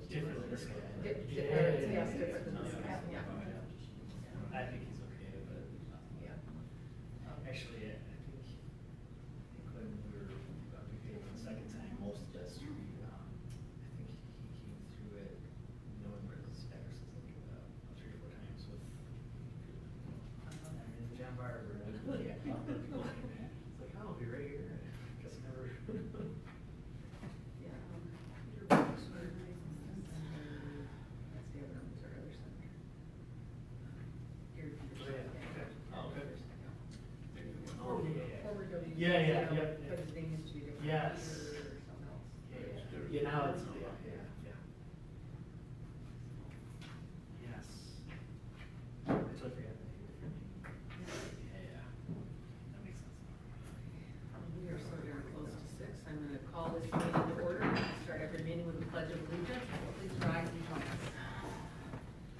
Different than this guy. Yes, different than this guy, yeah. I think he's okay, but Yeah. actually, I think when we were paving the second time, most of that street, I think he came through it knowing where the stackers is like 3 or 4 times with John Barber. Yeah. It's like, oh, be right here. Guess I never. Yeah. Your books were nice and sensitive. That's the other one, was our other center. Gary Peterson. Okay. Oh, okay. Former WCCO, Yeah. but his name used to be different. Yes. Peter or something else. Yeah, now it's, yeah. Yes. I totally forgot that. Yeah. That makes sense. We are so darn close to 6. I'm going to call this meeting to order. Start every meeting with a pledge of allegiance. Please rise and join us.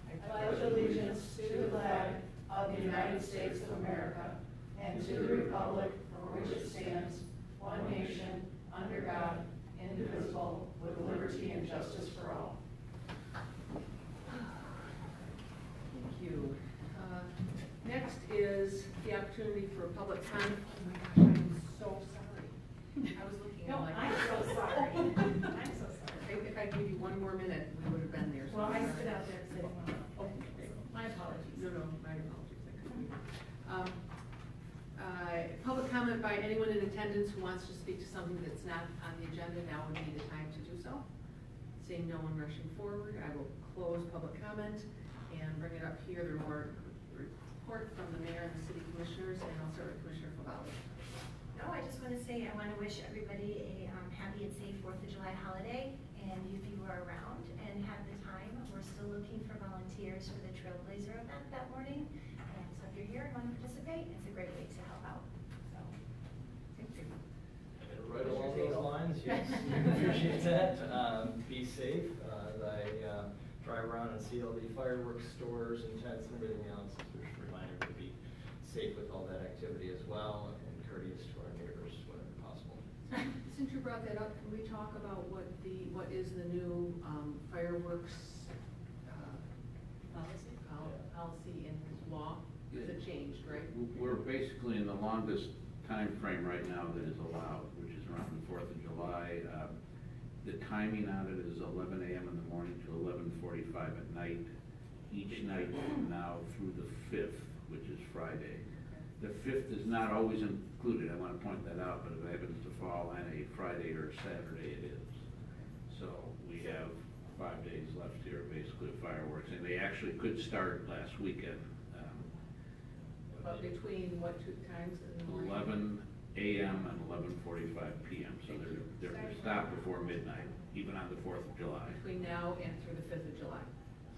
I pledge allegiance to the flag of the United States of America and to the republic for which it stands, one nation, under God, indivisible, with liberty and justice for all. Thank you. Next is the opportunity for public comment. Oh my gosh, I'm so sorry. I was looking at No, like. I'm so sorry. I'm so sorry. If I give you one more minute, we would have been there. So Well, I I'm stood sorry. out there and said, Oh, okay. my apologies. No, my apologies. Public comment by anyone in attendance who wants to speak to something that's not on the agenda, now would be the time to do so. Seeing no one rushing forward, I will close public comment and bring it up here. There are more report from the mayor and the city commissioners, and I'll start with Commissioner Favalli. No, I just want to say I want to wish everybody a happy and safe 4th of July holiday. And if you are around and have the time, we're still looking for volunteers for the Trailblazer event that morning. And so if you're here and want to participate, it's a great way to help out. So, thank you. Right along those lines, yes, we appreciate that. Be safe. As I drive around and see all the fireworks stores and tents and everything else, it's just a reminder to be safe with all that activity as well and courteous to our neighbors whenever possible. Since you brought that up, can we talk about what is the new fireworks policy and law? Because it changed, right? We're basically in the longest time frame right now that is allowed, which is around the 4th of July. The timing on it is 11 a.m. in the morning to 11:45 at night, each night from now through the 5th, which is Friday. The 5th is not always included, I want to point that out, but if it happens to fall on a Friday or Saturday, it is. So we have 5 days left here, basically, of fireworks, and they actually could start last weekend. But between what two times in the morning? 11 a.m. and 11:45 p.m. So they're stopped before midnight, even on the 4th of July. Between now and through the 5th of July.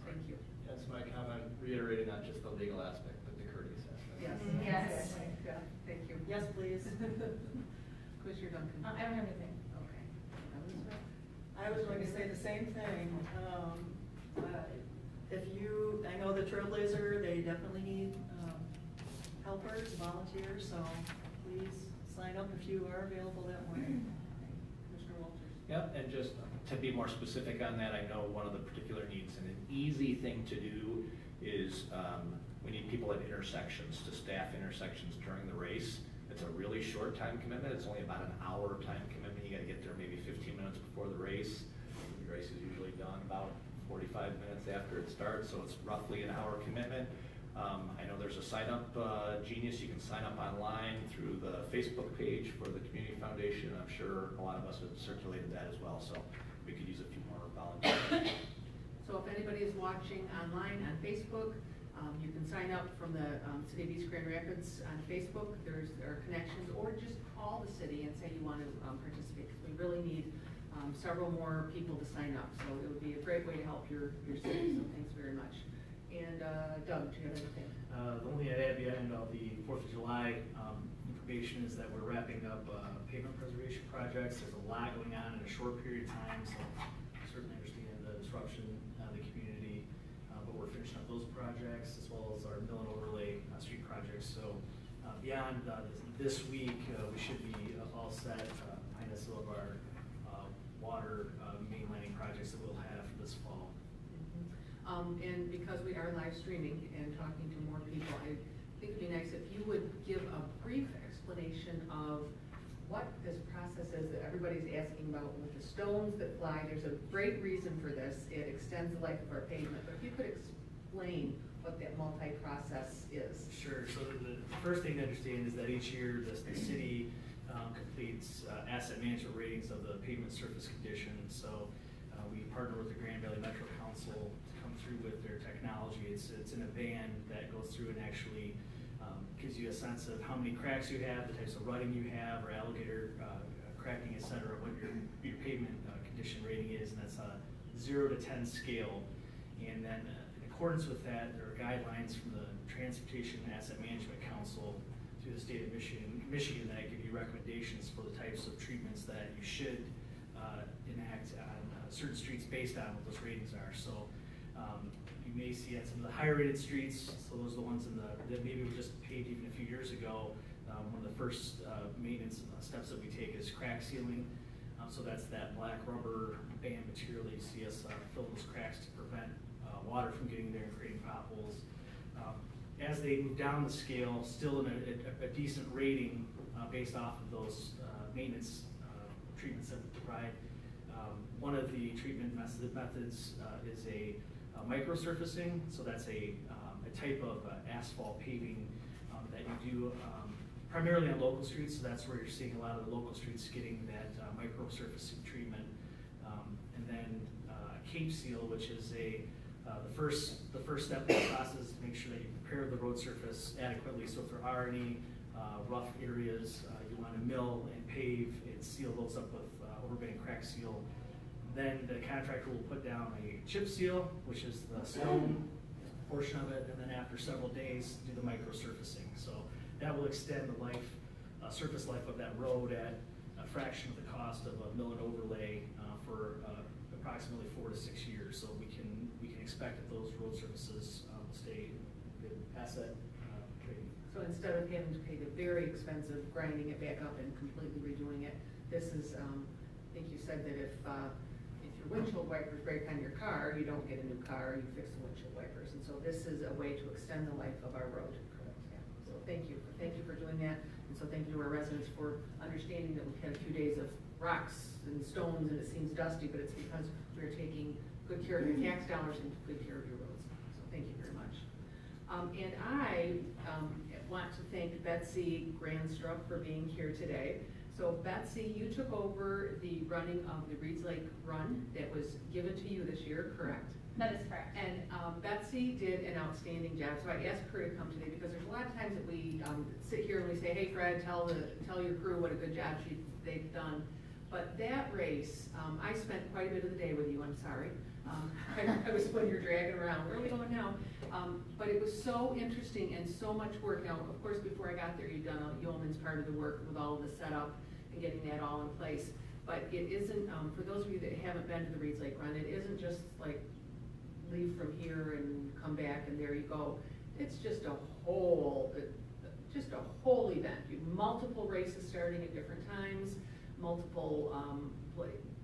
Thank you. That's my comment, reiterating not just the legal aspect, but the courteous aspect. Yes. Yes. Yeah, thank you. Yes, please. Commissioner Duncan. I don't have anything. Okay. Elizabeth? I was going to say the same thing. I know the Trailblazer, they definitely need helpers, volunteers, so please sign up if you are available that morning. Commissioner Walters? Yep, and just to be more specific on that, I know one of the particular needs, and an easy thing to do is we need people at intersections to staff intersections during the race. It's a really short time commitment. It's only about an hour time commitment. You got to get there maybe 15 minutes before the race. The race is usually done about 45 minutes after it starts, so it's roughly an hour commitment. I know there's a sign-up Genius. You can sign up online through the Facebook page for the Community Foundation. I'm sure a lot of us have circulated that as well, so we could use a few more volunteers. So if anybody is watching online on Facebook, you can sign up from the City of East Grand Rapids on Facebook. There are connections, or just call the city and say you want to participate. We really need several more people to sign up, so it would be a great way to help your city, so thanks very much. And Doug, do you have anything? The only thing I'd add behind all the 4th of July information is that we're wrapping up pavement preservation projects. There's a lot going on in a short period of time, so I certainly understand the disruption of the community, but we're finishing up those projects as well as our mill and overlay street projects. So beyond this week, we should be all set behind us, some of our water mainlining projects that we'll have for the this fall. And because we are live streaming and talking to more people, I think it'd be nice if you would give a brief explanation of what this process is that everybody's asking about with the stones that fly. There's a great reason for this. It extends the life of our pavement, but if you could explain what that multi-process is. Sure, so the first thing to understand is that each year the city completes asset management ratings of the pavement surface condition. So we partner with the Grand Valley Metro Council to come through with their technology. It's in a van that goes through and actually gives you a sense of how many cracks you have, the types of rutting you have, or alligator cracking, et cetera, what your pavement condition rating is, and that's a 0 to 10 scale. And then in accordance with that, there are guidelines from the Transportation Asset Management Council through the state of Michigan that give you recommendations for the types of treatments that you should enact on certain streets based on what those ratings are. So you may see on some of the higher rated streets, so those are the ones that maybe we just paved even a few years ago. One of the first maintenance steps that we take is crack sealing. So that's that black rubber band material that you see us fill those cracks to prevent water from getting there and creating potholes. As they move down the scale, still in a decent rating based off of those maintenance treatments that we provide. One of the treatment methods is a microsurfacing. So that's a type of asphalt paving that you do primarily on local streets. So that's where you're seeing a lot of the local streets getting that microsurfacing treatment. And then Cape Seal, which is the first step in the process is to make sure that you prepare the road surface adequately. So if there are any rough areas, you want to mill and pave and seal those up with overband crack seal. Then the contractor will put down a chip seal, which is the stone portion of it, and then after several days, do the microsurfacing. So that will extend the surface life of that road at a fraction of the cost of a mill and overlay for approximately 4 to 6 years. So we can expect that those road surfaces will stay good asset rating. So instead of having to pay the very expensive grinding it back up and completely redoing it, this is, I think you said that if your windshield wipers break on your car, you don't get a new car, you fix the windshield wipers. And so this is a way to extend the life of our road. Correct. Yeah. So thank you for doing that. And so thank you to our residents for understanding that we've had a few days of rocks and stones and it seems dusty, but it's because we're taking good care of your tax dollars and good care of your roads. So thank you very much. And I want to thank Betsy Grandstrup for being here today. So Betsy, you took over the running of the Reeds Lake Run that was given to you this year, correct? That is correct. And Betsy did an outstanding job. So I asked her to come today because there's a lot of times that we sit here and we say, hey Fred, tell your crew what a good job they've done. But that race, I spent quite a bit of the day with you, I'm sorry. I was when you're dragging around, where are we going now? But it was so interesting and so much work. Now, of course, before I got there, you'd done a yeoman's part of the work with all of the setup and getting that all in place. But it isn't, for those of you that haven't been to the Reeds Lake Run, it isn't just like leave from here and come back and there you go. It's just a whole event. You have multiple races starting at different times, multiple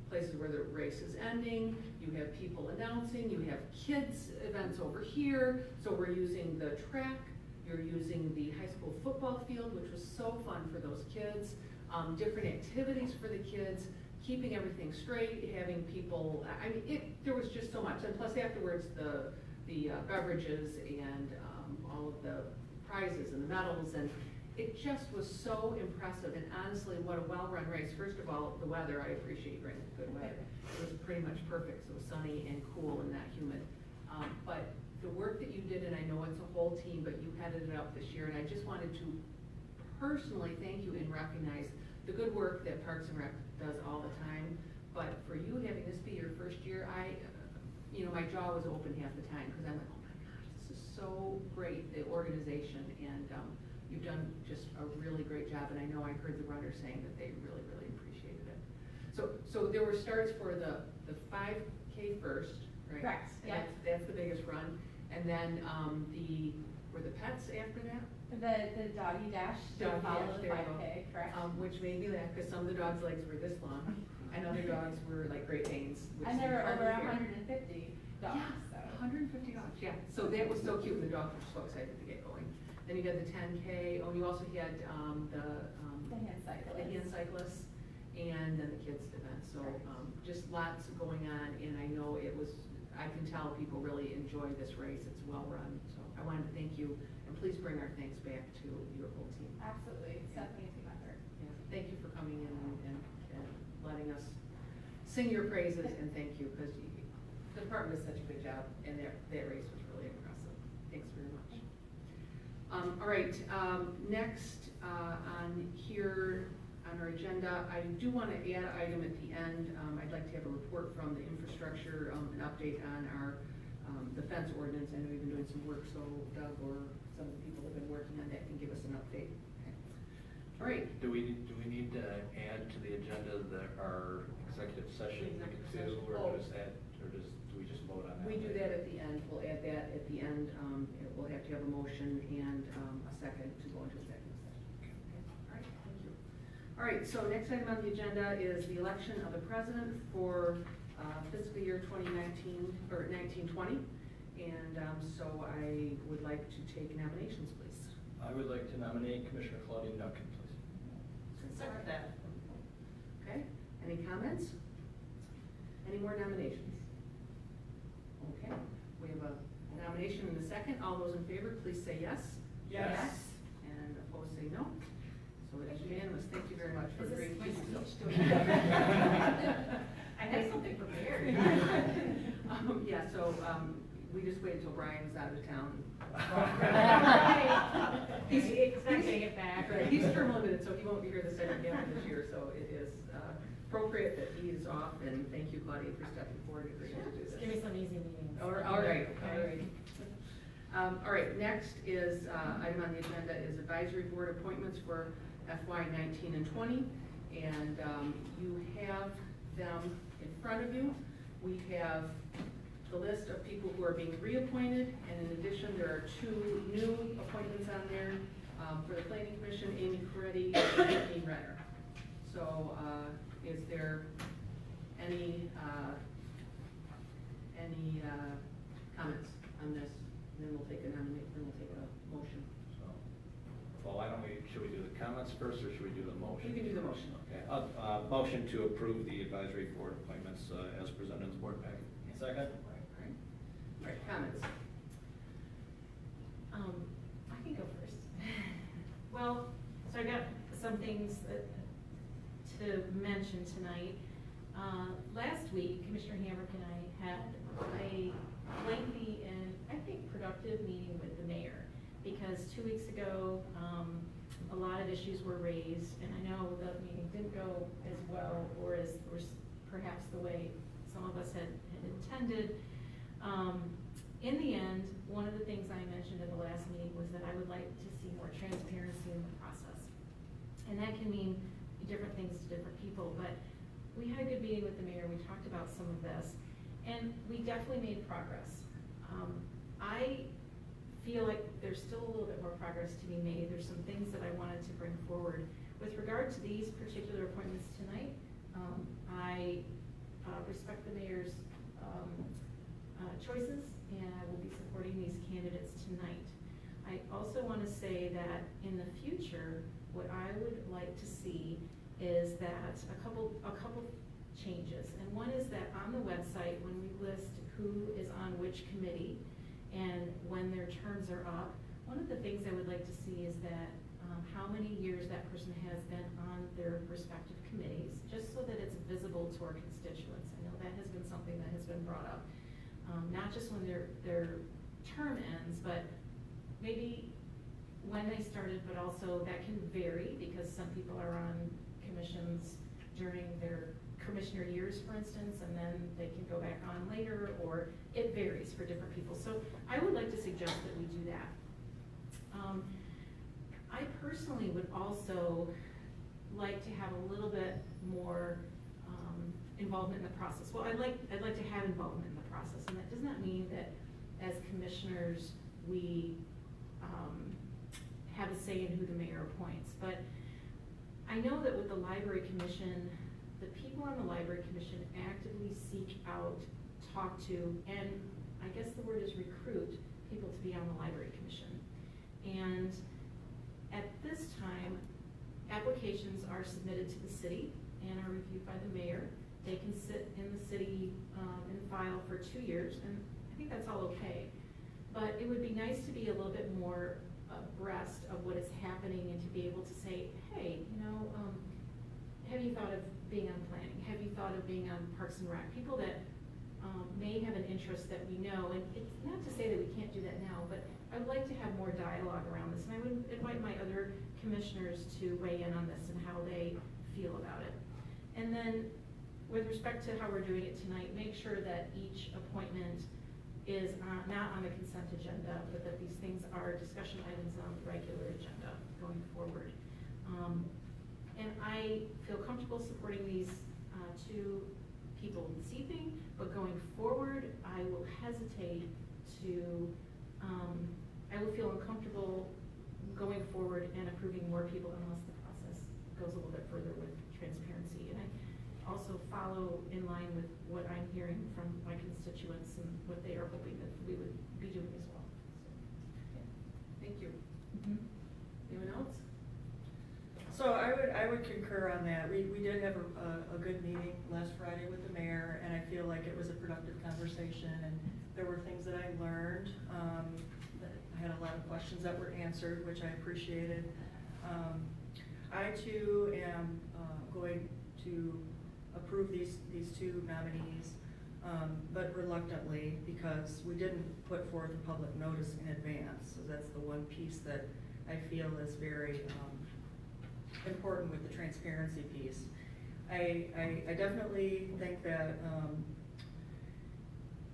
places where the race is ending. You have people announcing. You have kids events over here. So we're using the track. You're using the high school football field, which was so fun for those kids. Different activities for the kids, keeping everything straight, having people, I mean, there was just so much. And plus afterwards, the beverages and all of the prizes and the medals, and it just was so impressive. And honestly, what a well-run race. First of all, the weather, I appreciate you bringing good weather. It was pretty much perfect. So it was sunny and cool and not humid. But the work that you did, and I know it's a whole team, but you headed it up this year, and I just wanted to personally thank you and recognize the good work that Parks and Rec does all the time. But for you having this be your first year, my jaw was open half the time because I'm like, oh my gosh, this is so great, the organization, and you've done just a really great job. And I know I heard the runners saying that they really, really appreciated it. So there were starts for the 5K first, right? Correct. And Yeah. that's the biggest run, and then were the pets after that? The doggy dash to Doggy follow dash, the there you go. 5K, correct? Which made me laugh because some of the dogs' legs were this long. And other dogs were like Great Danes. which And there is were over hardly fair. 150 dogs, so. 150 dogs, yeah. So that was so cute, and the dogs were so excited to get going. Then you had the 10K, oh, and you also had The hand cyclists. the hand cyclists, and then the kids event. So just lots going on, and I know it was, I can tell people really enjoyed this race. It's well-run, so I wanted to thank you, and please bring our thanks back to your whole team. Absolutely, it's definitely a team effort. Yeah, thank you for coming in and letting us sing your praises, and thank you, because the department does such a good job, and that race was really impressive. Thanks very much. All right, next on here, on our agenda, I do want to add an item at the end. I'd like to have a report from the infrastructure, an update on our, the fence ordinance. I know you've been doing some work, so Doug or some of the people that have been working on that can give us an update. Okay. All right. Do we need to add to the agenda our executive session Executive too, session. or do we just vote on that? We do that at the end. We'll add that at the end. We'll have to have a motion and a second to go into executive session. Okay. All right, thank you. All right, so next item on the agenda is the election of the president for fiscal year 2019, or 1920. And so I would like to take nominations, please. I would like to nominate Commissioner Claudia Nukin, please. Second that. Okay, any comments? Any more nominations? Okay, we have a nomination and a second. All those in favor, please say yes. Yes. And opposed, say no. So it is unanimous. Thank you very much for Is the this great my piece. speech? I have something prepared. Yeah, so we just waited until Brian was out of town. He's expecting it back. Right, he's term limited, so he won't be here the second half of this year, so it is appropriate that he is off, and thank you, Claudia, for stepping forward and agreeing to do this. Just give me some easy meetings. All right, all right. All right, next is, item on the agenda is advisory board appointments for FY 19 and 20. And you have them in front of you. We have the list of people who are being reappointed, and in addition, there are 2 new appointments on there for the planning commission, Amy Coretti and Whitney Renner. So is there any comments on this? And then we'll take a motion. So, well, why don't should we do the comments first, or should we do the motion? You can do the motion. Okay, motion to approve the advisory board appointments as presented in the board packet. Second. All right, comments? I can go first. Well, so I got some things to mention tonight. Last week, Commissioner Hamrick and I had a lengthy and I think productive meeting with the mayor, because 2 weeks ago, a lot of issues were raised, and I know the meeting didn't go as well or perhaps the way some of us had intended. In the end, one of the things I mentioned at the last meeting was that I would like to see more transparency in the process. And that can mean different things to different people, but we had a good meeting with the mayor. We talked about some of this, and we definitely made progress. I feel like there's still a little bit more progress to be made. There's some things that I wanted to bring forward. With regard to these particular appointments tonight, I respect the mayor's choices, and I will be supporting these candidates tonight. I also want to say that in the future, what I would like to see is that a couple changes. And one is that on the website, when we list who is on which committee and when their terms are up, one of the things I would like to see is that how many years that person has been on their respective committees, just so that it's visible to our constituents. I know that has been something that has been brought up, not just when their term ends, but maybe when they started, but also that can vary, because some people are on commissions during their commissioner years, for instance, and then they can go back on later, or it varies for different people. So I would like to suggest that we do that. I personally would also like to have a little bit more involvement in the process. Well, I'd like to have involvement in the process, and that does not mean that as commissioners we have a say in who the mayor appoints. But I know that with the Library Commission, the people on the library commission actively seek out, talk to, and I guess the word is recruit people to be on the library commission. And at this time, applications are submitted to the city and are reviewed by the mayor. They can sit in the city and file for 2 years, and I think that's all okay. But it would be nice to be a little bit more abreast of what is happening and to be able to say, hey, you know, have you thought of being on planning? Have you thought of being on Parks and Rec? People that may have an interest that we know, and it's not to say that we can't do that now, but I would like to have more dialogue around this, and I would invite my other commissioners to weigh in on this and how they feel about it. And then, with respect to how we're doing it tonight, make sure that each appointment is not on the consent agenda, but that these things are discussion items on the regular agenda going forward. And I feel comfortable supporting these two people this evening, but going forward, I will hesitate to, I will feel uncomfortable going forward and approving more people unless the process goes a little bit further with transparency. And I also follow in line with what I'm hearing from my constituents and what they are hoping that we would be doing as well. So, yeah. Thank you. Mm-hmm. Anyone else? So I would concur on that. We did have a good meeting last Friday with the mayor, and I feel like it was a productive conversation, and there were things that I learned. I had a lot of questions that were answered, which I appreciated. I too am going to approve these two nominees, but reluctantly, because we didn't put forth a public notice in advance. So that's the one piece that I feel is very important with the transparency piece. I definitely think that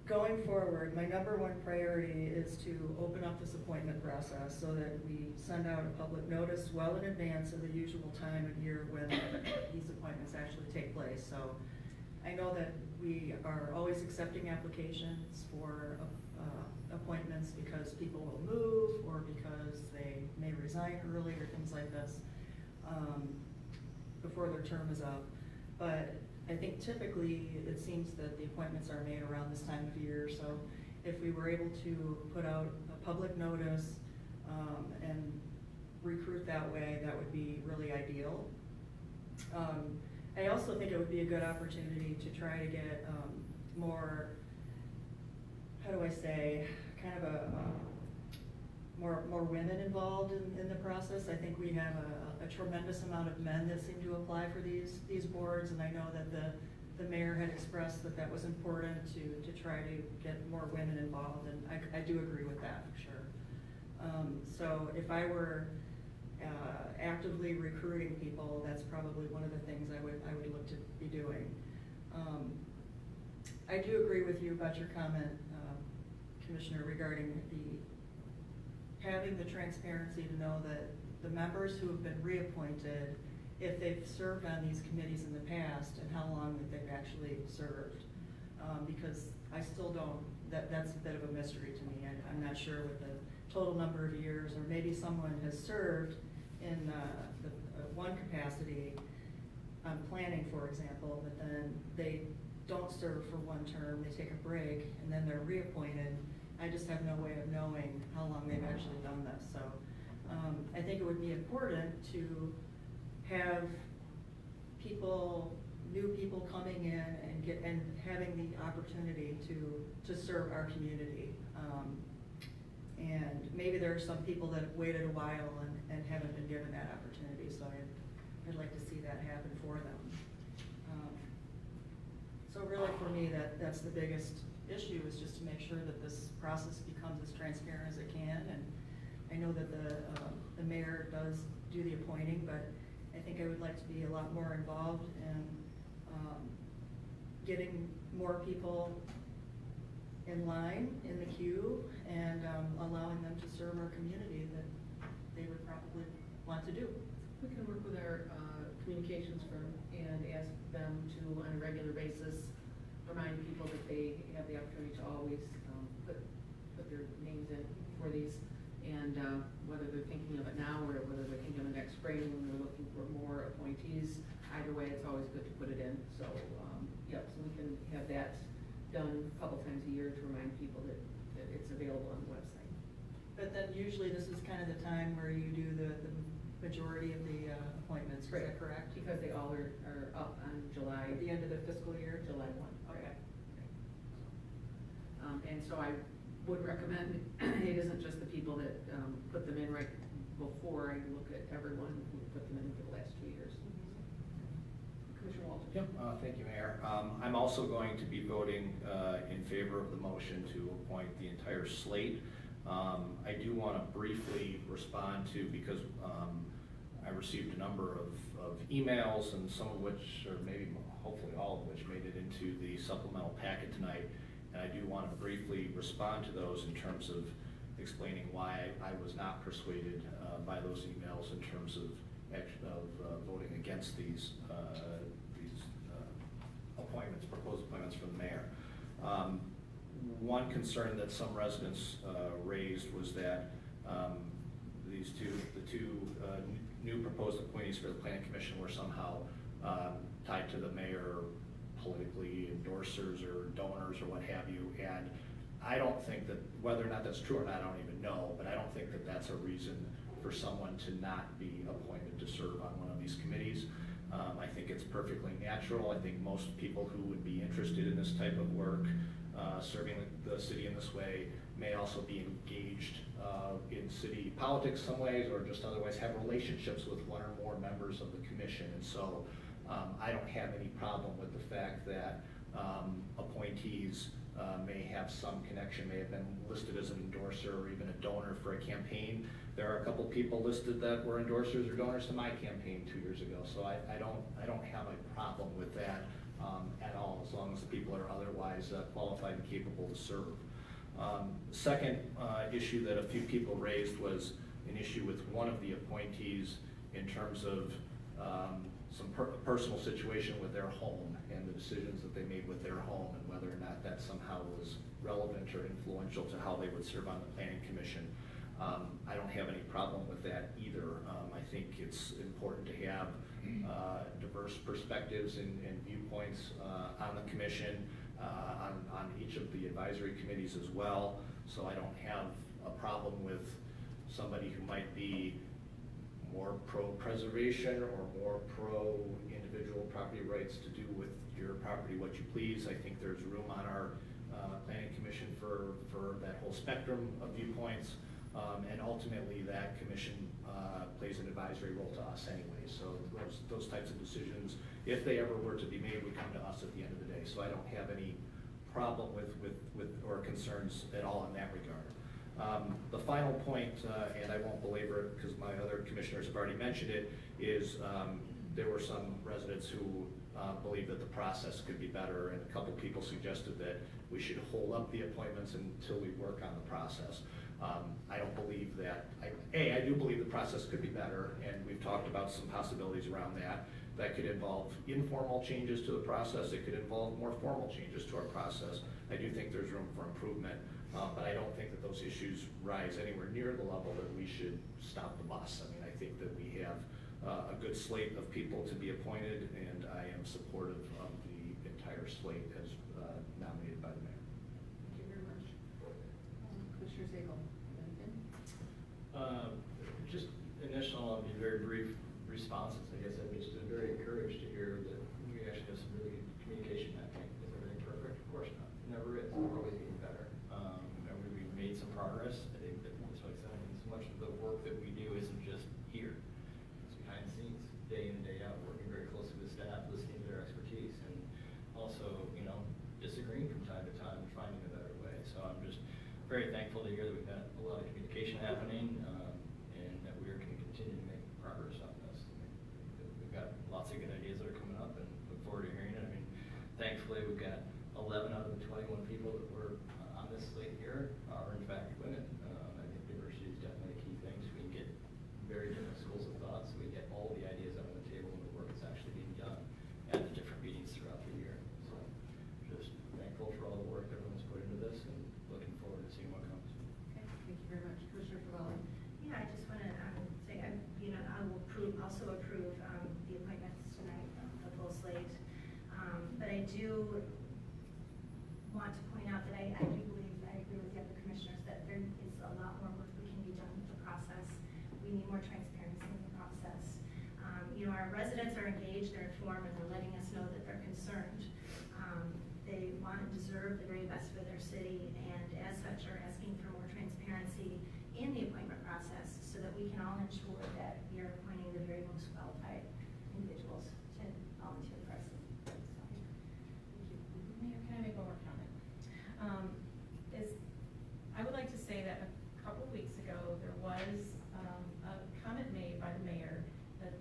going forward, my number one priority is to open up this appointment process so that we send out a public notice well in advance of the usual time of year when these appointments actually take place. So I know that we are always accepting applications for appointments because people will move or because they may resign early or things like this before their term is up. But I think typically it seems that the appointments are made around this time of year. So if we were able to put out a public notice and recruit that way, that would be really ideal. I also think it would be a good opportunity to try to get more, how do I say, kind of more women involved in the process. I think we have a tremendous amount of men that seem to apply for these boards, and I know that the mayor had expressed that that was important to try to get more women involved, and I do agree with that for sure. So if I were actively recruiting people, that's probably one of the things I would look to be doing. I do agree with you about your comment, Commissioner, regarding having the transparency to know that the members who have been reappointed, if they've served on these committees in the past and how long that they've actually served. Because I still don't, that's a bit of a mystery to me. I'm not sure what the total number of years, or maybe someone has served in one capacity on planning, for example, but then they don't serve for one term, they take a break, and then they're reappointed. I just have no way of knowing how long they've actually done this. So I think it would be important to have people, new people coming in and having the opportunity to serve our community. And maybe there are some people that have waited a while and haven't been given that opportunity. So I'd like to see that happen for them. So really for me, that's the biggest issue, is just to make sure that this process becomes as transparent as it can. And I know that the mayor does do the appointing, but I think I would like to be a lot more involved in getting more people in line in the queue and allowing them to serve our community that they would probably want to do. We can work with our communications firm and ask them to, on a regular basis, remind people that they have the opportunity to always put their names in for these, and whether they're thinking of it now or whether they're thinking of it next spring when we're looking for more appointees. either way, it's always good to put it in, so, yep, so we can have that done a couple times a year to remind people that it's available on the website. But then usually this is kind of the time where you do the majority of the appointments, is that correct? Because they all are up on July. At the end of the fiscal year? July 1. Okay. And so I would recommend, it isn't just the people that put them in right before, I look at everyone who put them in for the last 2 years. Commissioner Walters? Yep, thank you, Mayor. I'm also going to be voting in favor of the motion to appoint the entire slate. I do want to briefly respond to, because I received a number of emails, and some of which, or maybe hopefully all of which, made it into the supplemental packet tonight. And I do want to briefly respond to those in terms of explaining why I was not persuaded by those emails in terms of voting against these appointments, proposed appointments for the mayor. One concern that some residents raised was that the two new proposed appointees for the planning commission were somehow tied to the mayor, politically, endorsers or donors or what have you. And I don't think that, whether or not that's true or not, I don't even know, but I don't think that that's a reason for someone to not be appointed to serve on one of these committees. I think it's perfectly natural. I think most people who would be interested in this type of work, serving the city in this way, may also be engaged in city politics some ways, or just otherwise have relationships with one or more members of the commission. And so I don't have any problem with the fact that appointees may have some connection, may have been listed as an endorser or even a donor for a campaign. There are a couple people listed that were endorsers or donors to my campaign 2 years ago, so I don't have a problem with that at all, as long as the people are otherwise qualified and capable to serve. The second issue that a few people raised was an issue with one of the appointees in terms of some personal situation with their home and the decisions that they made with their home, and whether or not that somehow was relevant or influential to how they would serve on the planning commission. I don't have any problem with that either. I think it's important to have diverse perspectives and viewpoints on the commission, on each of the advisory committees as well. So I don't have a problem with somebody who might be more pro-preservation or more pro-individual property rights to do with your property what you please. I think there's room on our planning commission for that whole spectrum of viewpoints. And ultimately, that commission plays an advisory role to us anyway. So those types of decisions, if they ever were to be made, would come to us at the end of the day. So I don't have any problem with or concerns at all in that regard. The final point, and I won't belabor it because my other commissioners have already mentioned it, is there were some residents who believe that the process could be better, and a couple people suggested that we should hold up the appointments until we work on the process. I don't believe that. I do believe the process could be better, and we've talked about some possibilities around that. That could involve informal changes to the process. It could involve more formal changes to our process. I do think there's room for improvement, but I don't think that those issues rise anywhere near the level that we should stop the bus. I mean, I think that we have a good slate of people to be appointed, and I am supportive of the entire slate as nominated by the mayor. Thank you very much. Commissioner Zagel, anything? Just initial, I'll be very brief responses. I guess I'm just very encouraged to hear that we actually have some really good communication happening. Is everything perfect? Of course not. It never is. We're always getting better. And we've made some progress. I think that that's what I said. I mean, so much of the work that we do isn't just here. It's behind the scenes, day in and day out, working very closely with staff, listening to their expertise, and also, disagreeing from time to time and finding a better way. So I'm just very thankful to hear that we've got a lot of communication happening, and that we are going to continue to make progress on this. We've got lots of good ideas that are coming up, and look forward to hearing it. I mean, thankfully, we've got 11 out of the 21 people that were on this slate here are in fact women. I think diversity is definitely a key thing, so we can get very different schools of thought, so we get all the ideas out on the table and the work that's actually being done at the different meetings throughout the year. So just thankful for all the work everyone's put into this, and looking forward to seeing what comes. Okay, thank you very much. Commissioner Favela? Yeah, I just want to say, I will also approve the appointments tonight out that I do believe, I agree with the other commissioners, that there is a lot more work that can be done with the process. We need more transparency in the process. Our residents are engaged, they're informed, and they're letting us know that they're concerned. They want and deserve the very best for their city, and as such are asking for more transparency in the appointment process so that we can all ensure that we are appointing the very most qualified individuals to volunteer for us. Mayor, can I make one more comment? I would like to say that a couple weeks ago, there was a comment made by the mayor that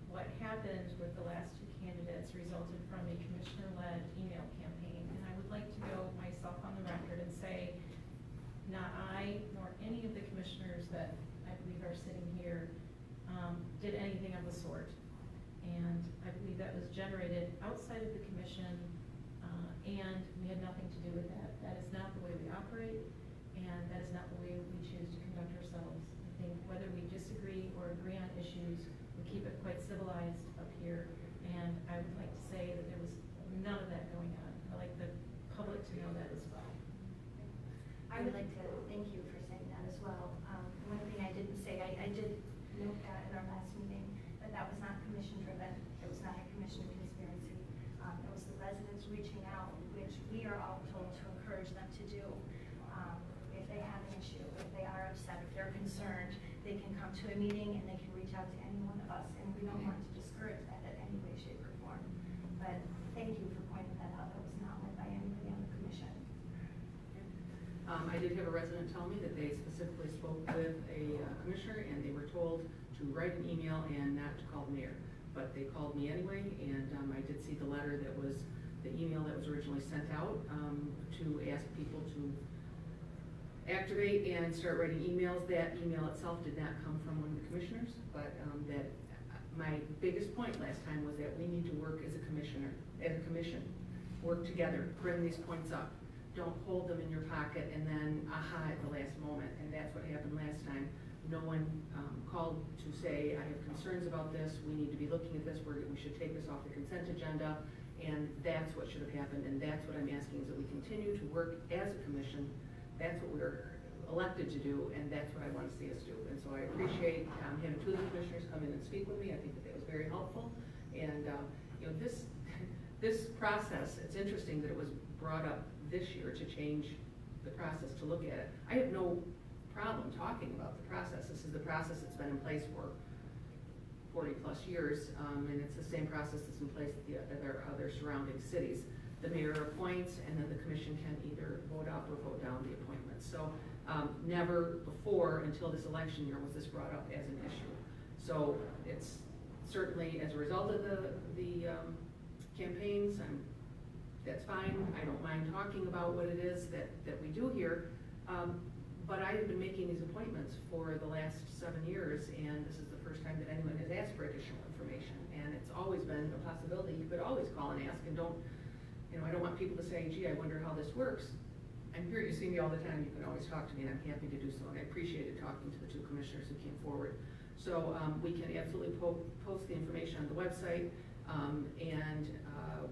what happened with the last two candidates resulted from a commissioner-led email campaign. And I would like to go myself on the record and say, not I, nor any of the commissioners that I believe are sitting here, did anything of the sort. And I believe that was generated outside of the commission, and we had nothing to do with that. That is not the way we operate, and that is not the way we choose to conduct ourselves. I think whether we disagree or agree on issues, we keep it quite civilized up here, and I would like to say that there was none of that going on. I'd like the public to know that as well. I would like to thank you for saying that as well. One thing I didn't say, I did note that at our last meeting, that was not commission driven. It was not a commission conspiracy. It was the residents reaching out, which we are all told to encourage them to do. If they have an issue, if they are upset, if they're concerned, they can come to a meeting and they can reach out to any one of us, and we don't want to discourage that in any way, shape, or form. But thank you for pointing that out. That was not led by anybody on the commission. I did have a resident tell me that they specifically spoke with a commissioner, and they were told to write an email and not to call the mayor. But they called me anyway, and I did see the letter that was, the email that was originally sent out to ask people to activate and start writing emails. That email itself did not come from one of the commissioners, but that my biggest point last time was that we need to work as a commission, work together, bring these points up. Don't hold them in your pocket and then aha at the last moment, and that's what happened last time. No one called to say, I have concerns about this, we need to be looking at this, we should take this off the consent agenda, and that's what should have happened, and that's what I'm asking, is that we continue to work as a commission. That's what we're elected to do, and that's what I want to see us do. And so I appreciate having two of the commissioners come in and speak with me. I think that was very helpful. And this process, it's interesting that it was brought up this year to change the process, to look at it. I have no problem talking about the process. This is the process that's been in place for 40 plus years, and it's the same process that's in place at the other surrounding cities. The mayor appoints, and then the commission can either vote up or vote down the appointment. So never before, until this election year, was this brought up as an issue. So it's certainly as a result of the campaigns, that's fine. I don't mind talking about what it is that we do here. But I have been making these appointments for the last 7 years, and this is the first time that anyone has asked for additional information. And it's always been a possibility. You could always call and ask, and I don't want people to say, gee, I wonder how this works. I'm here, you see me all the time, you can always talk to me, and I'm happy to do so. And I appreciated talking to the two commissioners who came forward. So we can absolutely post the information on the website, and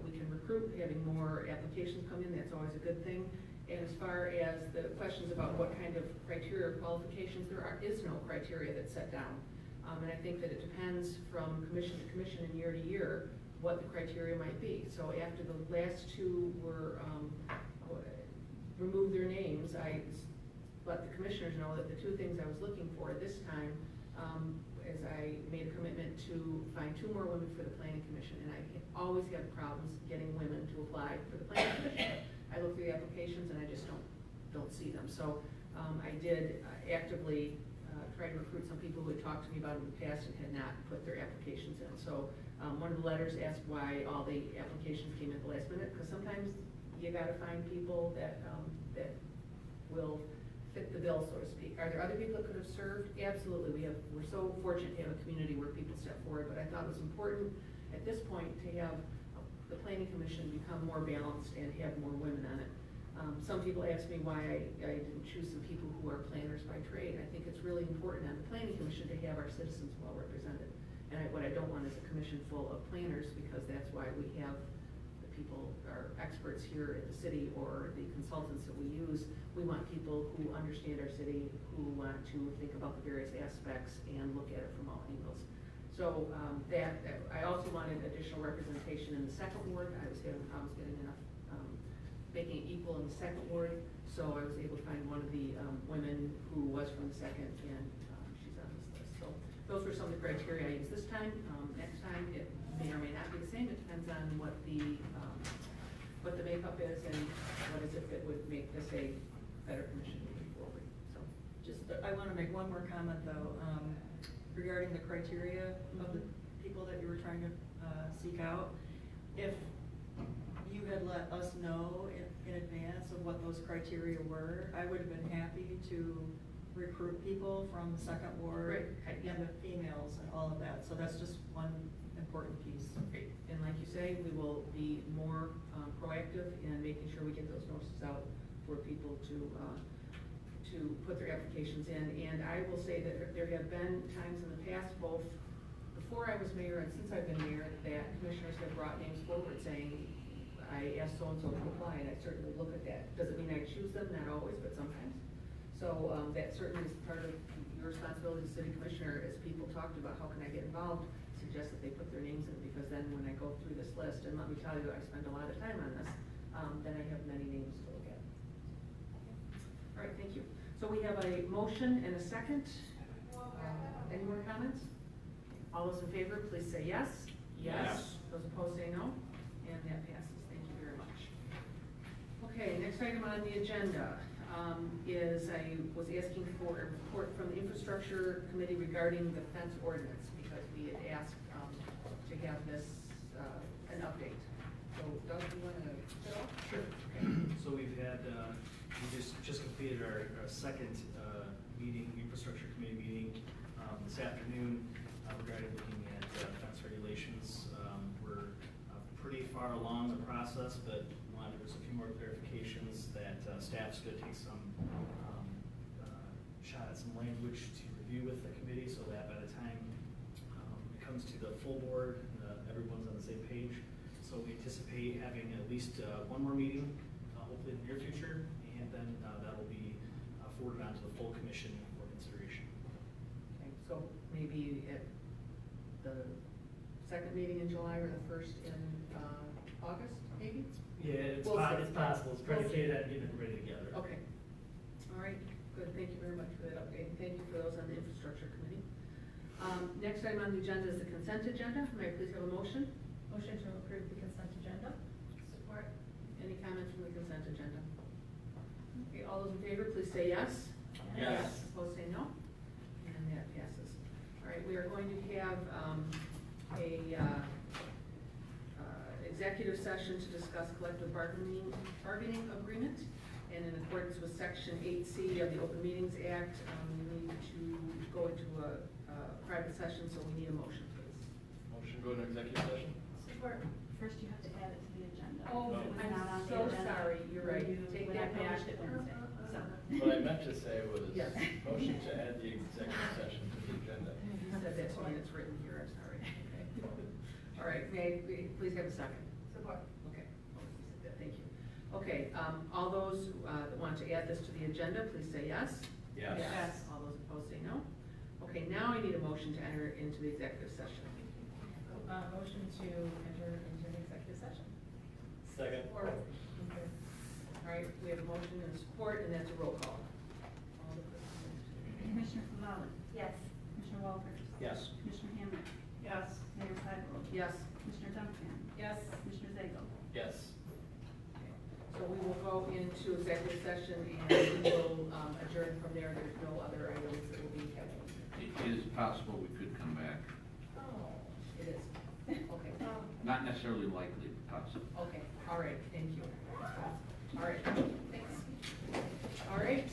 we can recruit, having more applications come in, that's always a good thing. And as far as the questions about what kind of criteria or qualifications, there is no criteria that's set down. And I think that it depends from commission to commission and year to year what the criteria might be. So after the last two were removed their names, I let the commissioners know that the two things I was looking for this time, as I made a commitment to find 2 more women for the planning commission, and I always have problems getting women to apply for the planning commission. I look through the applications and I just don't see them. So I did actively try to recruit some people who had talked to me about it in the past and had not put their applications in. So one of the letters asked why all the applications came at the last minute, because sometimes you got to find people that will fit the bill, so to speak. Are there other people that could have served? Absolutely. We're so fortunate to have a community where people step forward, but I thought it was important at this point to have the planning commission become more balanced and have more women on it. Some people ask me why I didn't choose some people who are planners by trade. I think it's really important on the planning commission to have our citizens well represented. And what I don't want is a commission full of planners, because that's why we have the people are experts here at the city or the consultants that we use. We want people who understand our city, who want to think about the various aspects and look at it from all angles. So I also wanted additional representation in the second ward. I was getting enough, making it equal in the second ward. So I was able to find one of the women who was from the second, and she's on this list. So those were some of the criteria I used this time. Next time, it may or may not be the same. It depends on what the makeup is and what is it that would make this a better commission moving forward. So Just, I want to make one more comment though, regarding the criteria of the people that you were trying to seek out. If you had let us know in advance of what those criteria were, I would have been happy to recruit people from the second ward Right. and the females and all of that. So that's just one important piece. Great. And like you say, we will be more proactive in making sure we get those notices out for people to put their applications in. And I will say that there have been times in the past, both before I was mayor and since I've been mayor, that commissioners have brought names forward saying, I asked so-and-so to apply, and I certainly look at that. Doesn't mean I choose them, not always, but sometimes. So that certainly is part of your responsibility as city commissioner, as people talked about how can I get involved, suggest that they put their names in, because then when I go through this list, and let me tell you, I spend a lot of time on this, then I have many names to look at. All right, thank you. So we have a motion and a second. Any more comments? All those in favor, please say yes. Yes. Those opposed say no, and that passes. Thank you very much. Okay, next item on the agenda is I was asking for a report from the infrastructure committee regarding the fence ordinance, because we had asked to have this, an update. So Doug, do you want to kick it off? Sure. So we've had, we just completed our second meeting, infrastructure committee meeting this afternoon regarding looking at fence regulations. We're pretty far along the process, but there's a few more clarifications that staff's going to take some shot at some language to review with the committee, so that by the time it comes to the full board, everyone's on the same page. So we anticipate having at least one more meeting, hopefully in the near future, and then that'll be forwarded on to the full commission for consideration. Okay, so maybe at the second meeting in July or the first in August, maybe? Yeah, it's We'll see. it's possible. It's predicated on getting everybody together. Okay. All right, good. Thank you very much for that update. Thank you for those on the infrastructure committee. Next item on the agenda is the consent agenda. May I please have a motion? Motion to approve the consent agenda. Support. Any comments from the consent agenda? Okay, all those in favor, please say yes. Yes. Opposed, say no. And that passes. All right, we are going to have executive session to discuss collective bargaining agreement. And in accordance with Section 8C of the Open Meetings Act, we need to go into a private session, so we need a motion, please. Motion go into executive session? Support. First, you have to add it to the agenda. Oh, It was not on I'm the so agenda sorry. You're right. when Take when that I published back. it Wednesday. So. What I meant to say was, Yes. motion to add the executive session to the agenda. You said that to me, and it's written here, I'm sorry. Okay. All right, may I please have a second? Support. Okay, thank you. Okay, all those that want to add this to the agenda, please say yes. Yes. All those opposed say no. Okay, now I need a motion to enter into the executive session. Motion to enter into the executive session. Second. All right, we have a motion and support, and that's a roll call. All the participants. Commissioner Flowers, Yes. Commissioner Walters, Yes. Commissioner Hammer, Yes. Mayor Seibel, Yes. Commissioner Duncan, Yes. Commissioner Zagle. Yes. So we will go into executive session and we will adjourn from there. There's no other items that will be happening. It is possible we could come back. Oh, it is. Okay. Not necessarily likely, but possible. Okay, all right, thank you. All right, thanks. All right,